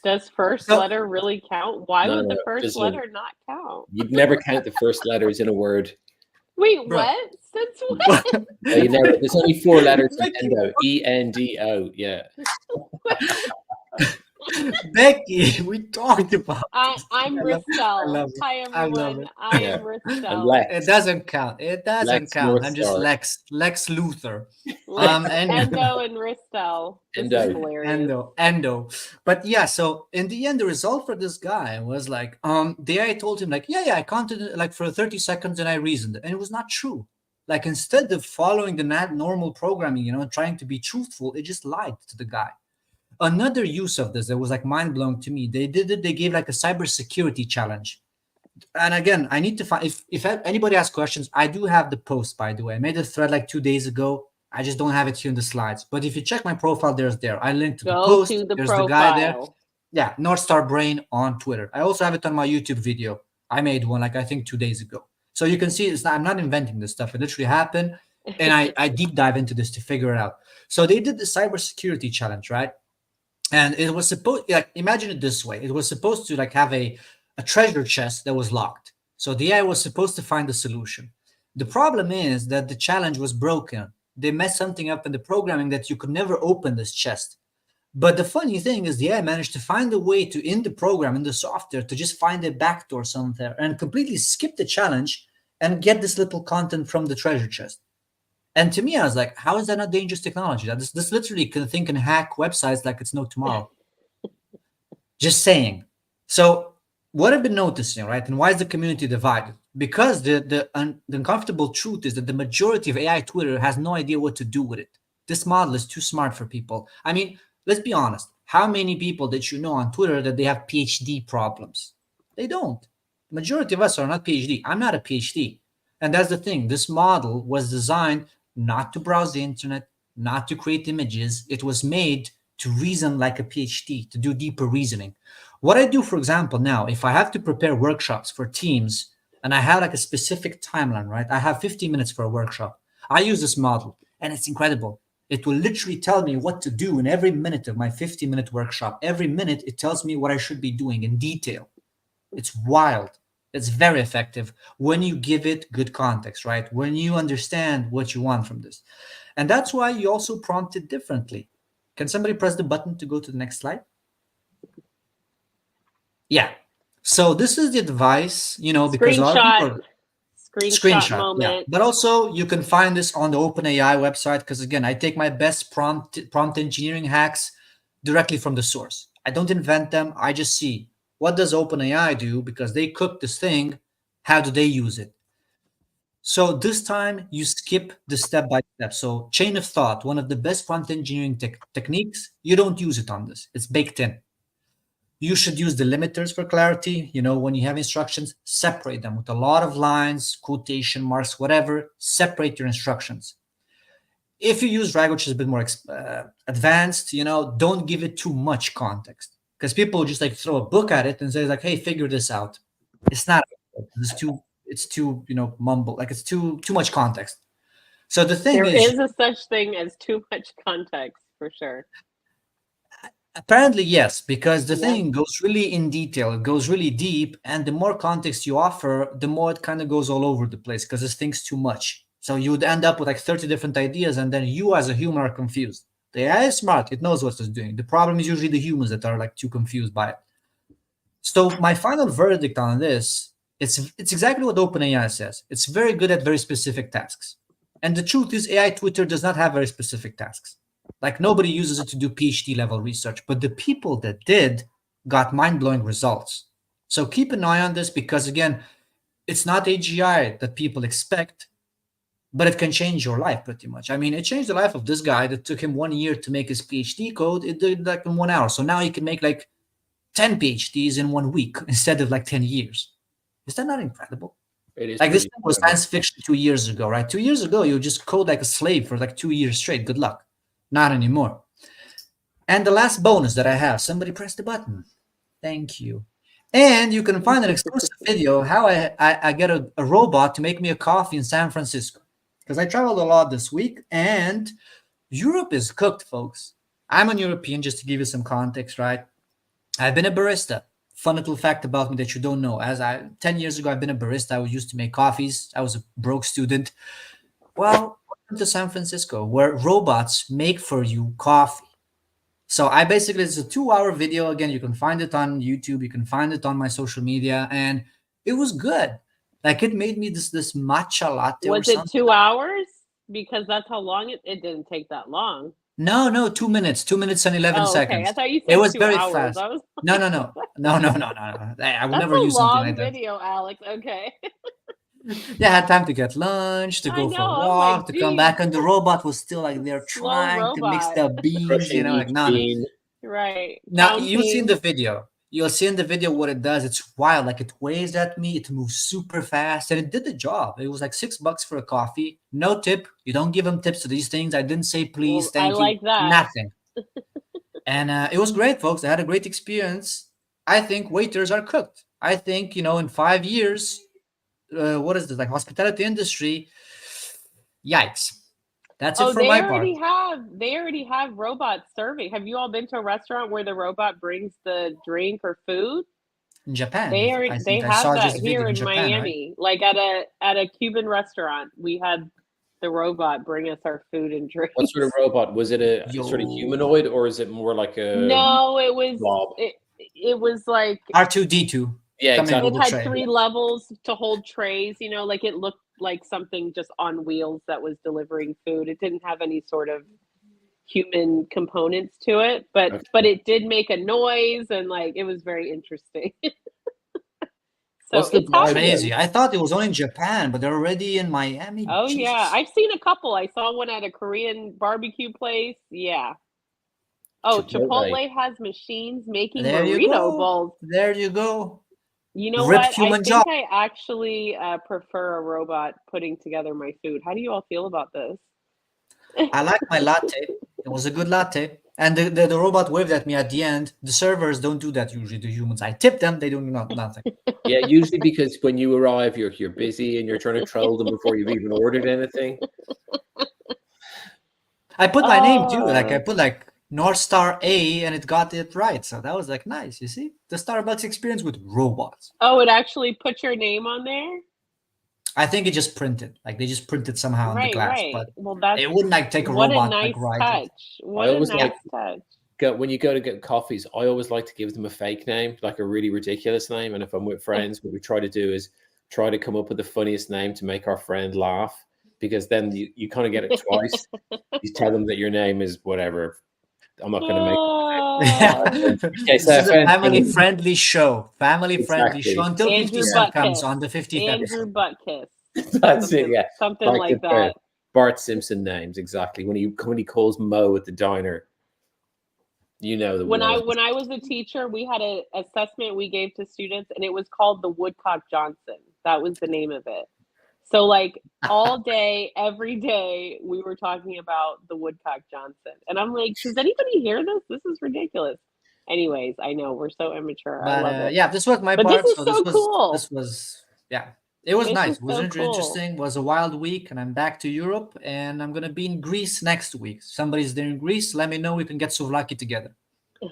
Speaker 2: Does first
Speaker 3: So-
Speaker 2: letter really count? Why
Speaker 1: No,
Speaker 2: would the
Speaker 1: no,
Speaker 2: first
Speaker 1: just
Speaker 2: letter not count?
Speaker 1: You'd never count the first letters in a word.
Speaker 2: Wait,
Speaker 3: Bro.
Speaker 2: what? Since when?
Speaker 1: No, you never. There's only 4 letters in
Speaker 3: Becky,
Speaker 1: Endo. ENDO. Yeah.
Speaker 3: Becky, we talked about
Speaker 2: I'm
Speaker 3: I love
Speaker 2: Ristel.
Speaker 3: it.
Speaker 2: Hi
Speaker 3: I love
Speaker 2: everyone.
Speaker 3: it.
Speaker 2: I
Speaker 1: Yeah.
Speaker 2: am
Speaker 1: And
Speaker 2: Ristel.
Speaker 1: Lex.
Speaker 3: it. Doesn't count. It doesn't
Speaker 1: Lex
Speaker 3: count. I'm just
Speaker 1: Northstar.
Speaker 3: Lex Luthor.
Speaker 2: Lex,
Speaker 3: and-
Speaker 2: Endo and Ristel. This
Speaker 1: Endo.
Speaker 2: is hilarious.
Speaker 3: Endo. But yeah, so in the end, the result for this guy was like, the AI told him like, yeah, I counted like for 30 seconds and I reasoned, and it was not true. Like instead of following the normal programming, trying to be truthful, it just lied to the guy. Another use of this that was like mind blowing to me, they gave like a cybersecurity challenge. And again, I need to find if anybody has questions, I do have the post, by the way. I made a thread like 2 days ago. I just don't have it here in the slides. But if you check my profile, there. I linked to the
Speaker 2: Go
Speaker 3: post.
Speaker 2: to the
Speaker 3: There's the guy there.
Speaker 2: profile.
Speaker 3: Yeah, North Star Brain on Twitter. I also have it on my YouTube video. I made one like I think 2 days ago. So you can see I'm not inventing this stuff. It literally happened. And I deep dive into this to figure it out. So they did the cybersecurity challenge, right? And it was supposed, like, imagine it this way. It was supposed to like have a treasure chest that was locked. So the AI was supposed to find the solution. The problem is that the challenge was broken. They messed something up in the programming that you could never open this chest. But the funny thing is the AI managed to find a way to, in the program, in the software, to just find a backdoor somewhere and completely skip the challenge and get this little content from the treasure chest. And to me, I was like, how is that not dangerous technology? This literally can think and hack websites like it's no tomorrow. Just saying. So what I've been noticing, right, and why is the community divided? Because the uncomfortable truth is that the majority of AI Twitter has no idea what to do with it. This model is too smart for people. I mean, let's be honest. How many people did you know on Twitter that they have PhD problems? They don't. The majority of us are not PhD. I'm not a PhD. And that's the thing. This model was designed not to browse the internet, not to create images. It was made to reason like a PhD, to do deeper reasoning. What I do, for example, now, if I have to prepare workshops for teams and I have like a specific timeline, right? I have 15 minutes for a workshop. I use this model and it's incredible. It will literally tell me what to do in every minute of my 15-minute workshop. Every minute, it tells me what I should be doing in detail. It's wild. It's very effective when you give it good context, right? When you understand what you want from this. And that's why you also prompt it differently. Can somebody press the button to go to the next slide? Yeah. So this is the advice, because a lot of people are,
Speaker 2: Screenshot moment.
Speaker 3: yeah. But also you can find this on the OpenAI website because again, I take my best prompt engineering hacks directly from the source. I don't invent them. I just see what does OpenAI do because they cook this thing. How do they use it? So this time you skip the step by step. So chain of thought, one of the best prompt engineering techniques, you don't use it on this. It's baked in. You should use delimiters for clarity. When you have instructions, separate them with a lot of lines, quotation marks, whatever. Separate your instructions. If you use RAG, which is a bit more advanced, don't give it too much context, because people just like throw a book at it and say like, "Hey, figure this out." It's not. It's too mumble. Like it's too much context. So the thing
Speaker 2: There
Speaker 3: is
Speaker 2: a such thing as too much context, for sure.
Speaker 3: apparently, yes, because the
Speaker 2: Yeah.
Speaker 3: thing goes really in detail. It goes really deep, and the more context you offer, the more it kind of goes all over the place because it thinks too much. So you would end up with like 30 different ideas, and then you as a human are confused. The AI is smart; it knows what it's doing. The problem is usually the humans that are like too confused by it. So my final verdict on this, it's exactly what OpenAI says. It's very good at very specific tasks. And the truth is, AI Twitter does not have very specific tasks. Like nobody uses it to do PhD level research, but the people that did got mind-blowing results. So keep an eye on this, because again, it's not AGI that people expect, but it can change your life pretty much. I mean, it changed the life of this guy that took him 1 year to make his PhD code. It did like in 1 hour. So now he can make like 10 PhDs in 1 week instead of like 10 years. Is that not incredible?
Speaker 1: It is
Speaker 3: Like this
Speaker 1: pretty
Speaker 3: thing was
Speaker 1: incredible.
Speaker 3: science fiction 2 years ago, right? 2 years ago, you just code like a slave for like 2 years straight. Good luck. Not anymore. And the last bonus that I have, somebody press the button. Thank you. And you can find an exclusive video how I get a robot to make me a coffee in San Francisco. Because I traveled a lot this week, and Europe is cooked, folks. I'm an European, just to give you some context, right? I've been a barista. Fun little fact about me that you don't know. 10 years ago, I've been a barista. I used to make coffees. I was a broke student. Well, welcome to San Francisco, where robots make for you coffee. So it's a 2-hour video. Again, you can find it on YouTube. You can find it on my social media. And it was good. Like it made me this matcha latte or
Speaker 2: Was it
Speaker 3: something.
Speaker 2: 2 hours? Because that's how long it didn't take that long.
Speaker 3: No, 2 minutes. 2 minutes and 11
Speaker 2: Oh, okay.
Speaker 3: I
Speaker 2: I thought you said
Speaker 3: was
Speaker 2: 2
Speaker 3: very
Speaker 2: hours.
Speaker 3: fast.
Speaker 2: I was
Speaker 3: No. I would
Speaker 2: that's
Speaker 3: never
Speaker 2: a
Speaker 3: use something
Speaker 2: long
Speaker 3: like that.
Speaker 2: video, Alex. Okay.
Speaker 3: Yeah, I had time to get lunch, to
Speaker 2: I
Speaker 3: go for
Speaker 2: know,
Speaker 3: a
Speaker 2: I'm
Speaker 3: walk,
Speaker 2: like,
Speaker 3: to come
Speaker 2: geez.
Speaker 3: back, and the robot was still like there
Speaker 2: Slow
Speaker 3: trying to mix
Speaker 2: robot.
Speaker 3: the beans,
Speaker 1: Crushing
Speaker 3: like
Speaker 1: each
Speaker 3: no.
Speaker 1: bean.
Speaker 2: Right.
Speaker 3: Now you'll see in the
Speaker 2: Counting.
Speaker 3: video. You'll see in the video what it does. It's wild. Like it waves at me. It moves super fast, and it did the job. It was like $6 for a coffee. No tip. You don't give them tips to these things. I didn't say please,
Speaker 2: Well,
Speaker 3: thank
Speaker 2: I
Speaker 3: you,
Speaker 2: like that.
Speaker 3: nothing. And it was great, folks. I had a great experience. I think waiters are cooked. I think in 5 years, what is this, like hospitality industry? Yikes. That's it for my part.
Speaker 2: They already have robots serving. Have you all been to a restaurant where the robot brings the drink or food?
Speaker 3: In Japan,
Speaker 2: They
Speaker 3: I
Speaker 2: have
Speaker 3: think I saw
Speaker 2: that
Speaker 3: just a video
Speaker 2: here in
Speaker 3: Japan, right?
Speaker 2: Miami. Like at a Cuban restaurant, we had the robot bring us our food and drinks.
Speaker 1: What sort of robot? Was it a sort of humanoid, or is it more like a
Speaker 2: No, it was
Speaker 1: blob?
Speaker 2: it was like
Speaker 3: R2D2.
Speaker 1: Yeah,
Speaker 3: coming
Speaker 1: exactly.
Speaker 3: with
Speaker 2: it
Speaker 3: the
Speaker 2: had
Speaker 3: tray.
Speaker 2: 3 levels to hold trays, like it looked like something just on wheels that was delivering food. It didn't have any sort of human components to it, but
Speaker 1: Okay.
Speaker 2: but it did make a noise, and like it was very interesting. So
Speaker 1: What's the
Speaker 2: it's
Speaker 1: vibe
Speaker 2: happening.
Speaker 3: Crazy. I thought it was only in Japan, but they're already in Miami.
Speaker 2: Oh
Speaker 3: Jesus.
Speaker 2: yeah, I've seen a couple. I saw one at a Korean barbecue place. Yeah. Oh, Chipotle has machines making
Speaker 3: There you
Speaker 2: burrito
Speaker 3: go.
Speaker 2: bowls.
Speaker 3: There you go.
Speaker 2: You know
Speaker 3: Ripped
Speaker 2: what? I
Speaker 3: human
Speaker 2: think
Speaker 3: job.
Speaker 2: I actually prefer a robot putting together my food. How do you all feel about this?
Speaker 3: I like my latte. It was a good latte. And the robot waved at me at the end. The servers don't do that usually, the humans. I tip them, they do nothing.
Speaker 1: Yeah, usually because when you arrive, you're busy and you're trying to troll them before you've even ordered anything.
Speaker 3: I put my name too. Like I put like North Star A and it got it right. So that was like nice. You see? The Starbucks experience with robots.
Speaker 2: Oh, it actually put your name on there?
Speaker 3: I think it just printed. Like they just printed somehow on the glass.
Speaker 2: Right.
Speaker 3: But
Speaker 2: Well, that's
Speaker 3: it wouldn't like take a
Speaker 2: what
Speaker 3: robot
Speaker 2: a nice
Speaker 3: like write it.
Speaker 2: touch. What a
Speaker 1: always
Speaker 2: nice touch.
Speaker 1: When you go to get coffees, I always like to give them a fake name, like a really ridiculous name. And if I'm with friends, what we try to do is try to come up with the funniest name to make our friend laugh, because then you kind of get it twice. You tell them that your name is whatever. I'm not going to make
Speaker 3: This is a family-friendly show. Family-friendly
Speaker 1: Exactly.
Speaker 3: show until
Speaker 2: Andrew
Speaker 3: 50 Cent
Speaker 2: Butt
Speaker 3: comes
Speaker 2: Kiss.
Speaker 3: on the 50th
Speaker 2: Andrew
Speaker 3: episode.
Speaker 2: Butt Kiss.
Speaker 1: That's it. Yeah,
Speaker 2: Something like that.
Speaker 1: Bart Simpson names exactly. When he calls Mo at the diner, you know the
Speaker 2: When
Speaker 1: world.
Speaker 2: I was a teacher, we had an assessment we gave to students, and it was called the Woodcock Johnson. That was the name of it. So like all day, every day, we were talking about the Woodcock Johnson, and I'm like, does anybody hear this? This is ridiculous. Anyways, I know we're so immature. I
Speaker 3: But
Speaker 2: love it.
Speaker 3: yeah, this was my
Speaker 2: But this
Speaker 3: part.
Speaker 2: is
Speaker 3: So
Speaker 2: so cool.
Speaker 3: this was yeah, it was
Speaker 2: This
Speaker 3: nice.
Speaker 2: is
Speaker 3: It was
Speaker 2: so cool.
Speaker 3: interesting. It was a wild week, and I'm back to Europe, and I'm gonna be in Greece next week. Somebody's there in Greece. Let me know. We can get souvlaki together.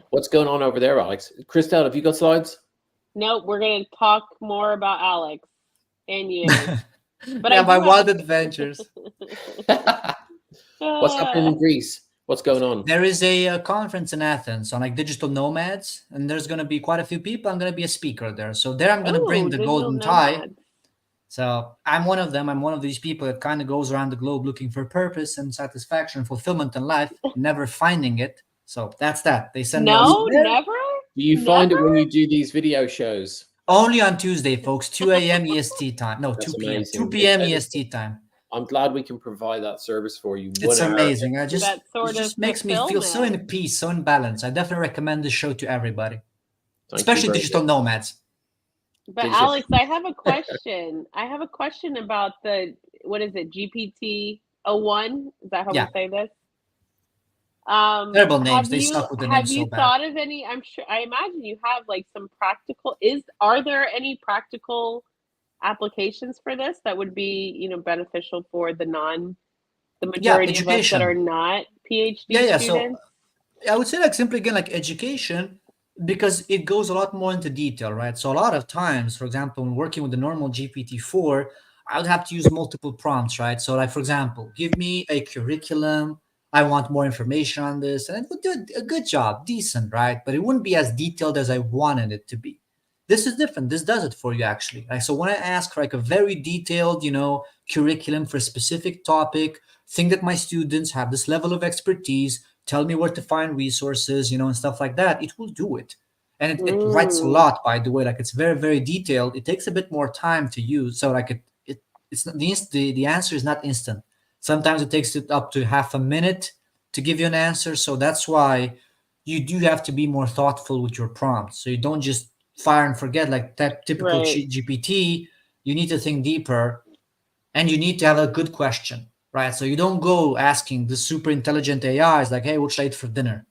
Speaker 1: What's going on over there, Alex? Christelle, have you got slides?
Speaker 2: Nope, we're gonna talk more about Alex and you. But
Speaker 3: yeah,
Speaker 2: I
Speaker 3: my
Speaker 2: do
Speaker 3: wild
Speaker 2: have
Speaker 3: adventures.
Speaker 1: What's happening in Greece? What's going on?
Speaker 3: There is a conference in Athens on like digital nomads, and there's going to be quite a few people. I'm going to be a speaker there. So there I'm going to bring the
Speaker 2: digital
Speaker 3: golden tie.
Speaker 2: nomads.
Speaker 3: So I'm one of them. I'm one of these people that kind of goes around the globe looking for purpose and satisfaction, fulfillment in life, never finding it. So that's that. They send me
Speaker 2: No,
Speaker 3: there.
Speaker 2: never.
Speaker 1: Do you find it
Speaker 2: Never?
Speaker 1: when you do these video shows?
Speaker 3: Only on Tuesday, folks. 2 a.m. EST time. No,
Speaker 1: That's
Speaker 3: 2 p.m.
Speaker 1: amazing.
Speaker 3: 2 p.m.
Speaker 1: It's-
Speaker 3: EST time.
Speaker 1: I'm glad we can provide that service for you.
Speaker 3: It's
Speaker 1: 1 hour.
Speaker 3: amazing.
Speaker 2: That
Speaker 3: It
Speaker 2: sort
Speaker 3: just
Speaker 2: of
Speaker 3: makes me feel so in
Speaker 2: fulfillment.
Speaker 3: peace, so in balance. I definitely recommend this show to everybody,
Speaker 1: Thank you
Speaker 3: especially
Speaker 1: very
Speaker 3: digital
Speaker 1: much.
Speaker 3: nomads.
Speaker 2: But
Speaker 1: Digital-
Speaker 2: Alex, I have a question. I have a question about the what is it? GPT 01? Is that how
Speaker 3: Yeah.
Speaker 2: we say this?
Speaker 3: Terrible names.
Speaker 2: Have
Speaker 3: They
Speaker 2: you
Speaker 3: suck with the
Speaker 2: have
Speaker 3: names
Speaker 2: you
Speaker 3: so bad.
Speaker 2: thought of any? I'm sure. I imagine you have like some practical. Are there any practical applications for this that would be beneficial for the majority of us that are
Speaker 3: education.
Speaker 2: not PhD
Speaker 3: Yeah. So
Speaker 2: students?
Speaker 3: I would say like simply again like education, because it goes a lot more into detail, right? So a lot of times, for example, when working with the normal GPT-4, I would have to use multiple prompts, right? So like for example, give me a curriculum. I want more information on this, and it would do a good job, decent, right? But it wouldn't be as detailed as I wanted it to be. This is different. This does it for you actually. Like so, when I ask for like a very detailed, curriculum for a specific topic, think that my students have this level of expertise, tell me where to find resources, and stuff like that, it will do it. And it writes a lot, by the way. Like it's very, very detailed. It takes a bit more time to use. So like it's not the answer is not instant. Sometimes it takes it up to half a minute to give you an answer. So that's why you do have to be more thoughtful with your prompts. So you don't just fire and forget like that typical
Speaker 2: Right.
Speaker 3: GPT. You need to think deeper, and you need to have a good question, right? So you don't go asking the super intelligent AIs like, hey, what should I eat for dinner?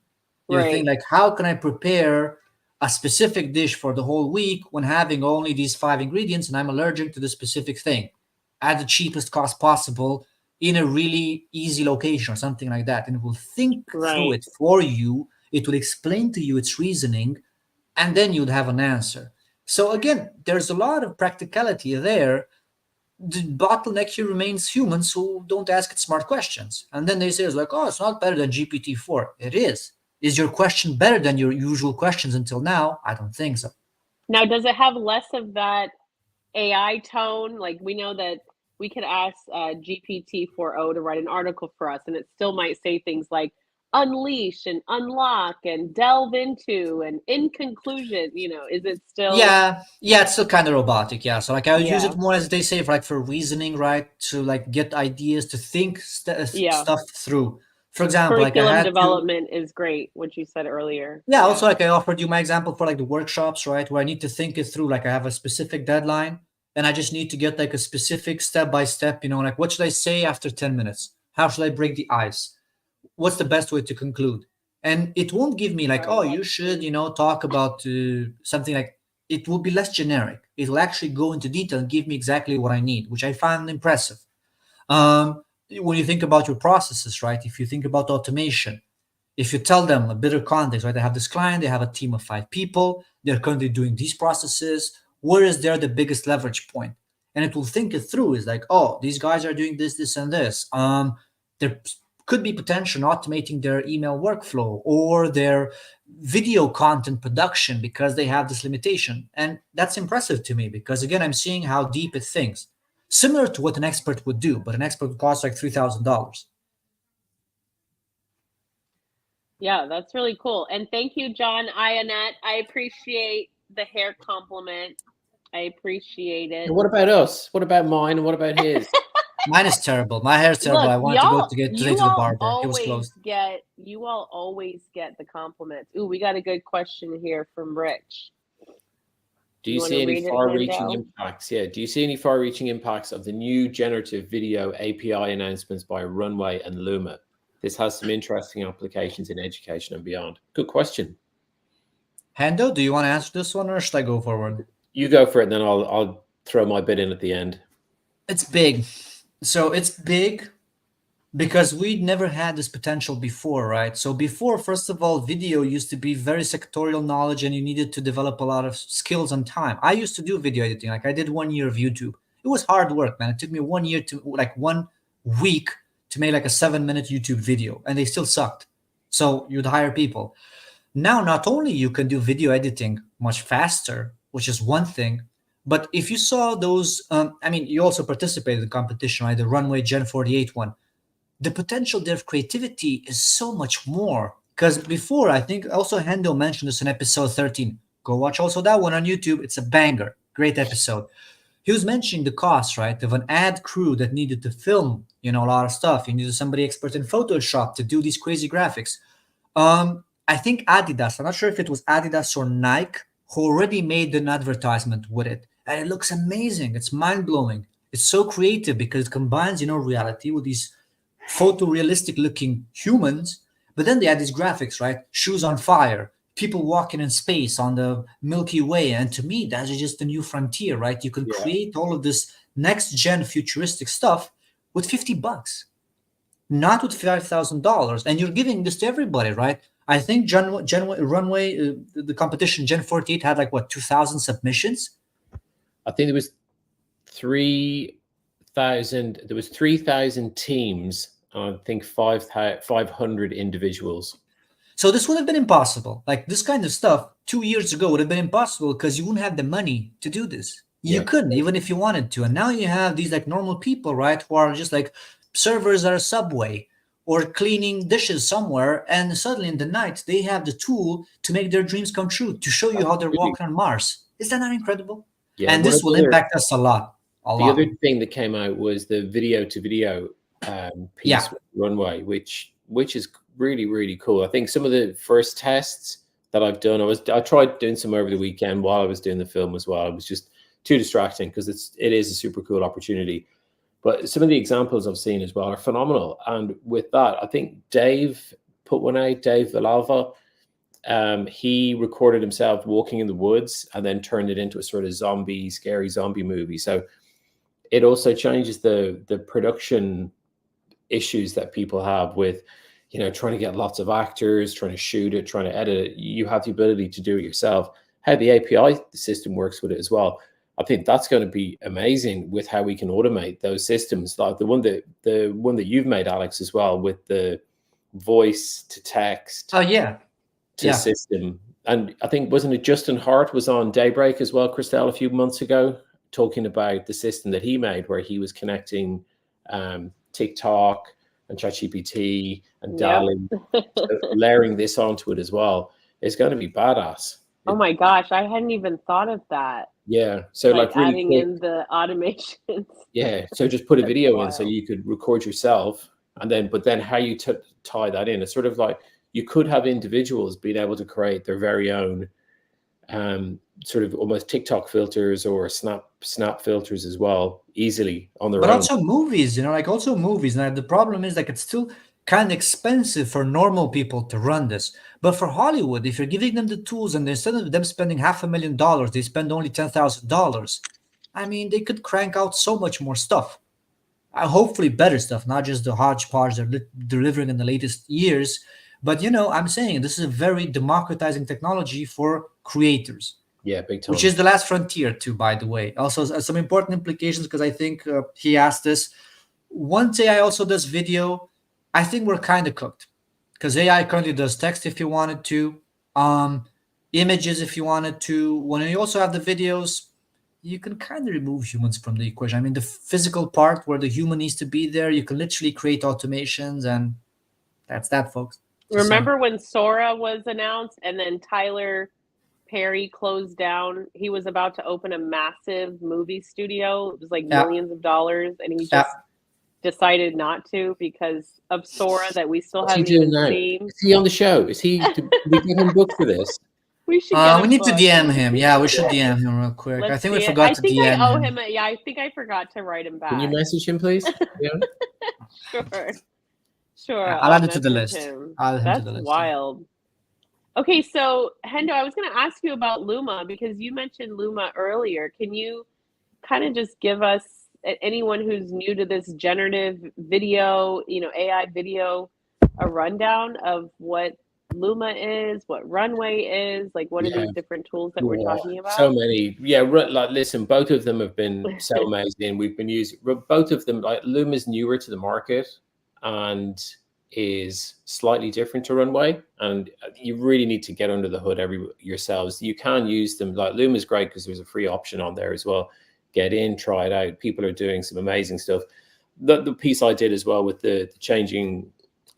Speaker 3: You
Speaker 2: Right.
Speaker 3: think like, how can I prepare a specific dish for the whole week when having only these 5 ingredients and I'm allergic to the specific thing at the cheapest cost possible in a really easy location or something like that? And it will think through
Speaker 2: Right.
Speaker 3: it for you. It will explain to you its reasoning, and then you'd have an answer. So again, there's a lot of practicality there. The bottleneck here remains humans who don't ask it smart questions. And then they say, it's like, oh, it's not better than GPT-4. It is. Is your question better than your usual questions until now? I don't think so.
Speaker 2: Now, does it have less of that AI tone? Like we know that we could ask GPT-4o to write an article for us, and it still might say things like unleash and unlock and delve into and in conclusion. Is it still?
Speaker 3: Yeah, it's still kind of robotic. Yeah, so like I would use
Speaker 2: Yeah.
Speaker 3: it more as they say for reasoning, right? To like get ideas, to think
Speaker 2: Yeah.
Speaker 3: stuff through. For example, like I
Speaker 2: Curriculum
Speaker 3: had to,
Speaker 2: development is great, what you said earlier.
Speaker 3: yeah, also like I offered you my example for like the workshops, right? Where I need to think it through. Like I have a specific deadline, and I just need to get like a specific step by step, like what should I say after 10 minutes? How should I break the ice? What's the best way to conclude? And it won't give me like, oh, you should, talk about something like, it will be less generic. It will actually go into detail and give me exactly what I need, which I find impressive. When you think about your processes, right? If you think about automation, if you tell them a bit of context, right? They have this client, they have a team of 5 people, they're currently doing these processes. Where is there the biggest leverage point? And it will think it through. It's like, oh, these guys are doing this, this, and this. There could be potential in automating their email workflow or their video content production because they have this limitation. And that's impressive to me because, again, I'm seeing how deep it thinks. Similar to what an expert would do, but an expert would cost like $3,000.
Speaker 2: Yeah, that's really cool. And thank you, John Ionette. I appreciate the hair compliment. I appreciate it.
Speaker 1: And what about us? What about mine? And what about his?
Speaker 3: Mine is terrible. My hair's terrible.
Speaker 2: Look,
Speaker 3: I wanted to go
Speaker 2: y'all,
Speaker 3: today
Speaker 2: you
Speaker 3: to the
Speaker 2: all
Speaker 3: barber. It was
Speaker 2: always
Speaker 3: closed.
Speaker 2: get the compliments. Ooh, we got a good question here from Rich.
Speaker 1: Do
Speaker 2: You
Speaker 1: you
Speaker 2: wanna
Speaker 1: see any
Speaker 2: read it,
Speaker 1: far-reaching
Speaker 2: Hendo?
Speaker 1: impacts? Yeah. Do you see any far-reaching impacts of the new generative video API announcements by Runway and Luma? This has some interesting applications in education and beyond. Good question.
Speaker 3: Hendo, do you want to answer this one, or should I go forward?
Speaker 1: You go for it, and then I'll throw my bit in at the end.
Speaker 3: It's big. So it's big because we'd never had this potential before, right? So before, first of all, video used to be very sectorial knowledge and you needed to develop a lot of skills and time. I used to do video editing. Like I did 1 year of YouTube. It was hard work, man. It took me 1 year to like 1 week to make like a 7-minute YouTube video, and they still sucked. So you'd hire people. Now, not only you can do video editing much faster, which is one thing, but if you saw those, I mean, you also participated in the competition, right? The Runway Gen 48 one. The potential there of creativity is so much more. Because before, I think also Hendo mentioned this in episode 13. Go watch also that one on YouTube. It's a banger. Great episode. He was mentioning the cost, right, of an ad crew that needed to film, a lot of stuff. You needed somebody expert in Photoshop to do these crazy graphics. I think Adidas, I'm not sure if it was Adidas or Nike, who already made an advertisement with it. And it looks amazing. It's mind-blowing. It's so creative because it combines, reality with these photorealistic looking humans, but then they add these graphics, right? Shoes on fire, people walking in space on the Milky Way. And to me, that is just a new frontier, right? You can create all of this next gen futuristic stuff with $50, not with $5,000. And you're giving this to everybody, right? I think Runway, the competition, Gen 48 had like what, 2,000 submissions?
Speaker 1: I think there was 3,000. There was 3,000 teams. I think 500 individuals.
Speaker 3: So this would have been impossible. Like this kind of stuff 2 years ago would have been impossible because you wouldn't have the money to do this. You couldn't, even if you wanted to. And now you have these like normal people, right, who are just like servers at a Subway or cleaning dishes somewhere, and suddenly in the night they have the tool to make their dreams come true, to show you how they're walking on Mars. Is that not incredible?
Speaker 1: Yeah,
Speaker 3: and this will impact us a lot.
Speaker 1: The other thing that came out was the video to video piece with Runway, which is really, really cool. I think some of the first tests that I've done, I tried doing some over the weekend while I was doing the film as well. It was just too distracting because it is a super cool opportunity. But some of the examples I've seen as well are phenomenal. And with that, I think Dave put one out, Dave Villalva. He recorded himself walking in the woods and then turned it into a sort of scary zombie movie. So it also changes the production issues that people have with, trying to get lots of actors, trying to shoot it, trying to edit it. You have the ability to do it yourself. How the API system works with it as well. I think that's going to be amazing with how we can automate those systems, like the one that you've made, Alex, as well, with the voice to text. System. And I think, wasn't it Justin Hart was on Daybreak as well, Christelle, a few months ago, talking about the system that he made where he was connecting TikTok and ChatGPT and DALL-E, so layering this onto it as well. It's going to be badass.
Speaker 2: Oh my gosh, I hadn't even thought of that.
Speaker 1: Yeah, so like really
Speaker 2: adding in the automations.
Speaker 1: Yeah, so just put a video in so you could record yourself, and then how you tie that in. It's sort of like you could have individuals being able to create their very own sort of almost TikTok filters or snap filters as well, easily on their own.
Speaker 3: But also movies, also movies. Now the problem is like it's still kind of expensive for normal people to run this. But for Hollywood, if you're giving them the tools and instead of them spending $500,000, they spend only $10,000. I mean, they could crank out so much more stuff. Hopefully better stuff, not just the hodgepodge they're delivering in the latest years. But, I'm saying this is a very democratizing technology for creators.
Speaker 1: Yeah, big time.
Speaker 3: Which is the last frontier too, by the way. Also, some important implications, because I think he asked this. Once AI also does video, I think we're kind of cooked. Because AI currently does text if you wanted to, images if you wanted to. When you also have the videos, you can kind of remove humans from the equation. I mean, the physical part where the human needs to be there, you can literally create automations, and that's that, folks.
Speaker 2: Remember when Sora was announced and then Tyler Perry closed down. He was about to open a massive movie studio. It was like
Speaker 3: Yeah.
Speaker 2: millions of dollars, and he
Speaker 3: Yeah.
Speaker 2: just decided not to because of Sora that we still
Speaker 1: What's he
Speaker 2: haven't
Speaker 1: doing
Speaker 2: even
Speaker 1: now?
Speaker 2: seen.
Speaker 1: Is he on the show? Is he? Did we get him booked for this?
Speaker 2: We should get
Speaker 3: We
Speaker 2: him
Speaker 3: need to
Speaker 2: booked.
Speaker 3: DM him. Yeah, we should DM him real quick. I
Speaker 2: Let's
Speaker 3: think we
Speaker 2: see it.
Speaker 3: forgot
Speaker 2: I
Speaker 3: to
Speaker 2: think
Speaker 3: DM
Speaker 2: I owe
Speaker 3: him.
Speaker 2: him. Yeah, I think I forgot to write him back.
Speaker 1: Can you message him, please? Yeah.
Speaker 2: Sure.
Speaker 3: I'll add it to the
Speaker 2: message
Speaker 3: list.
Speaker 2: him.
Speaker 3: I'll add him to
Speaker 2: That's
Speaker 3: the list.
Speaker 2: wild. Okay, so Hendo, I was going to ask you about Luma because you mentioned Luma earlier. Can you kind of just give us, anyone who's new to this generative video, AI video, a rundown of what Luma is, what Runway is, like what are
Speaker 1: Yeah.
Speaker 2: these different tools that we're talking about?
Speaker 1: So many. Yeah, like listen, both of them have been so amazing. We've been using both of them. Like Luma's newer to the market and is slightly different to Runway, and you really need to get under the hood yourselves. You can use them. Like Luma's great because there's a free option on there as well. Get in, try it out. People are doing some amazing stuff. The piece I did as well with the changing,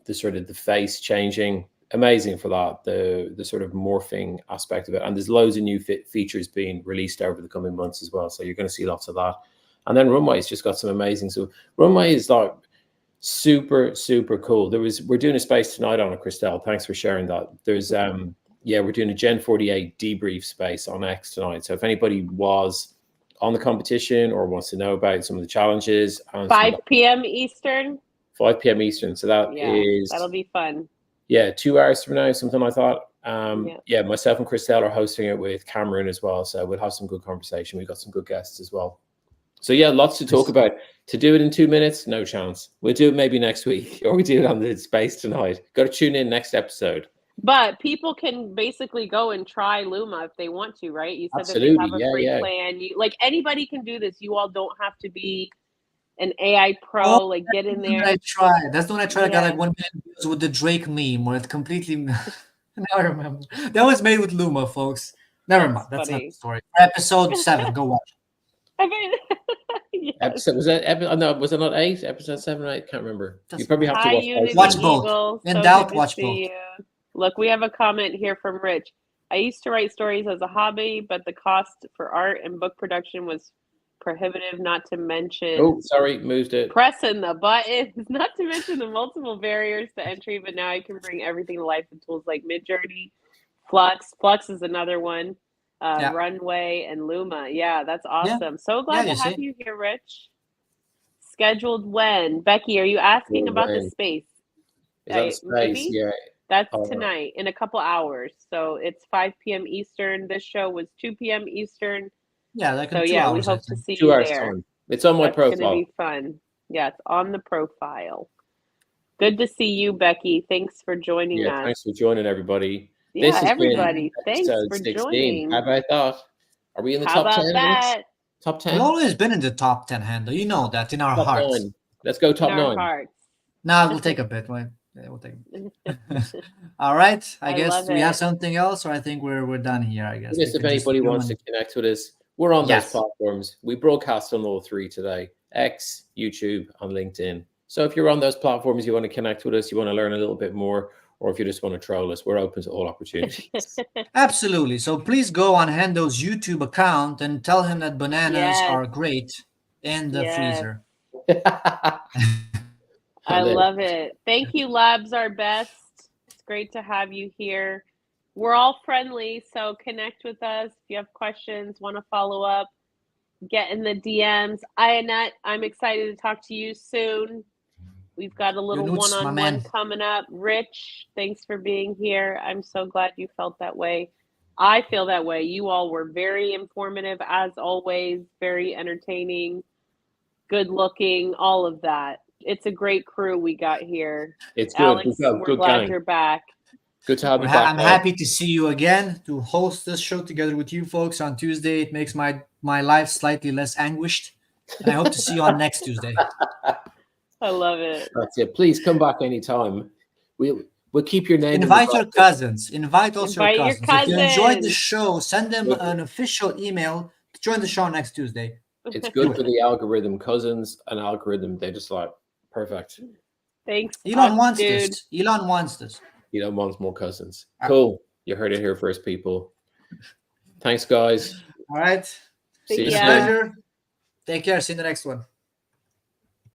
Speaker 1: the sort of the face changing, amazing for that. The sort of morphing aspect of it, and there's loads of new features being released over the coming months as well. So you're going to see lots of that. And then Runway's just got some amazing. So Runway is like super cool. We're doing a space tonight on it, Christelle. Thanks for sharing that. There's we're doing a Gen 48 debrief space on X tonight. So if anybody was on the competition or wants to know about some of the challenges,
Speaker 2: 5 p.m. Eastern.
Speaker 1: 5 p.m. Eastern. So
Speaker 2: that'll be fun.
Speaker 1: Yeah, 2 hours from now, something like that. Myself and Christelle are hosting it with Cameron as well. So we'll have some good conversation. We've got some good guests as well. So yeah, lots to talk about. To do it in 2 minutes, no chance. We'll do it maybe next week, or we do it on the space tonight. Got to tune in next episode.
Speaker 2: But people can basically go and try Luma if they want to, right? You said
Speaker 1: Absolutely.
Speaker 2: that they have a free plan. Anybody can do this. You all don't have to be an AI pro. Get in there.
Speaker 3: That's the one I tried. I got like 1 million views with the Drake meme, where it completely. Now I remember that was made with Luma, folks. Never mind. That's not the story. Episode 7. Go watch.
Speaker 2: I mean, yes.
Speaker 1: Episode was that? No, was it not 8? Episode 7 or 8? Can't remember. You probably have to
Speaker 3: watch both. In doubt, watch both.
Speaker 2: Look, we have a comment here from Rich. I used to write stories as a hobby, but the cost for art and book production was prohibitive, not to mention...
Speaker 1: Oh, sorry, moved it.
Speaker 2: Pressing the buttons, not to mention the multiple barriers to entry, but now I can bring everything to life with tools like Midjourney, Flux. Flux is another one. Runway and Luma. Yeah, that's awesome. Yeah. So glad to have you here, Rich. Scheduled when? Becky, are you asking about the space?
Speaker 1: Is that space? Maybe? Yeah.
Speaker 2: That's tonight in a couple hours. So it's 5 p.m. Eastern. This show was 2 p.m. Eastern.
Speaker 3: Yeah, like
Speaker 2: so
Speaker 3: 2 hours,
Speaker 2: we hope to see
Speaker 1: 2
Speaker 2: you
Speaker 1: hours
Speaker 2: there.
Speaker 1: Time. It's on my profile.
Speaker 2: It's going to be fun. Yeah, it's on the profile. Good to see you, Becky. Thanks for joining us.
Speaker 1: Thanks for joining, everybody.
Speaker 2: Yeah, everybody. Thanks for 16. Joining.
Speaker 1: How about that? Are we in the top 10?
Speaker 2: That?
Speaker 1: Top 10?
Speaker 3: We've always been in the top 10, Hendo. You know that in our
Speaker 1: top
Speaker 3: hearts.
Speaker 1: 9. Let's go top 9.
Speaker 2: Hearts.
Speaker 3: Nah, we'll take a bit. We'll take it. All right. I guess we have something else, or I think we're done here. I guess.
Speaker 1: If anybody wants to connect with us, we're on those platforms. We broadcast on all 3 today: X, YouTube, and LinkedIn. So if you're on those platforms, you want to connect with us, you want to learn a little bit more, or if you just want to troll us, we're open to all opportunities.
Speaker 3: Absolutely. So please go on Hendo's YouTube account and tell him that bananas are great in the freezer.
Speaker 2: I love it. Thank you, Labs Are Best. It's great to have you here. We're all friendly, so connect with us. If you have questions, want to follow up, get in the DMs. Annette, I'm excited to talk to you soon. We've got a little one-on-one coming up. Rich, thanks for being here. I'm so glad you felt that way. I feel that way. You all were very informative, as always, very entertaining, good-looking, all of that. It's a great crew we got here.
Speaker 1: It's good.
Speaker 2: Alex, we're glad you're back.
Speaker 1: Good to have you back.
Speaker 3: I'm happy to see you again, to host this show together with you folks on Tuesday. It makes my life slightly less anguished. And I hope to see you on next Tuesday.
Speaker 2: I love it.
Speaker 1: That's it. Please come back anytime. We'll keep your name.
Speaker 3: Invite your cousins. Invite your cousins. If you enjoyed the show, send them an official email to join the show next Tuesday.
Speaker 1: It's good for the algorithm. Cousins and algorithm, they just like perfect.
Speaker 2: Thanks.
Speaker 3: Elon wants this. Elon wants this.
Speaker 1: Elon wants more cousins. Cool. You heard it here first, people. Thanks, guys.
Speaker 3: All right.
Speaker 1: See you
Speaker 2: Yeah.
Speaker 1: soon.
Speaker 3: Pleasure. Take care. See you in the next one.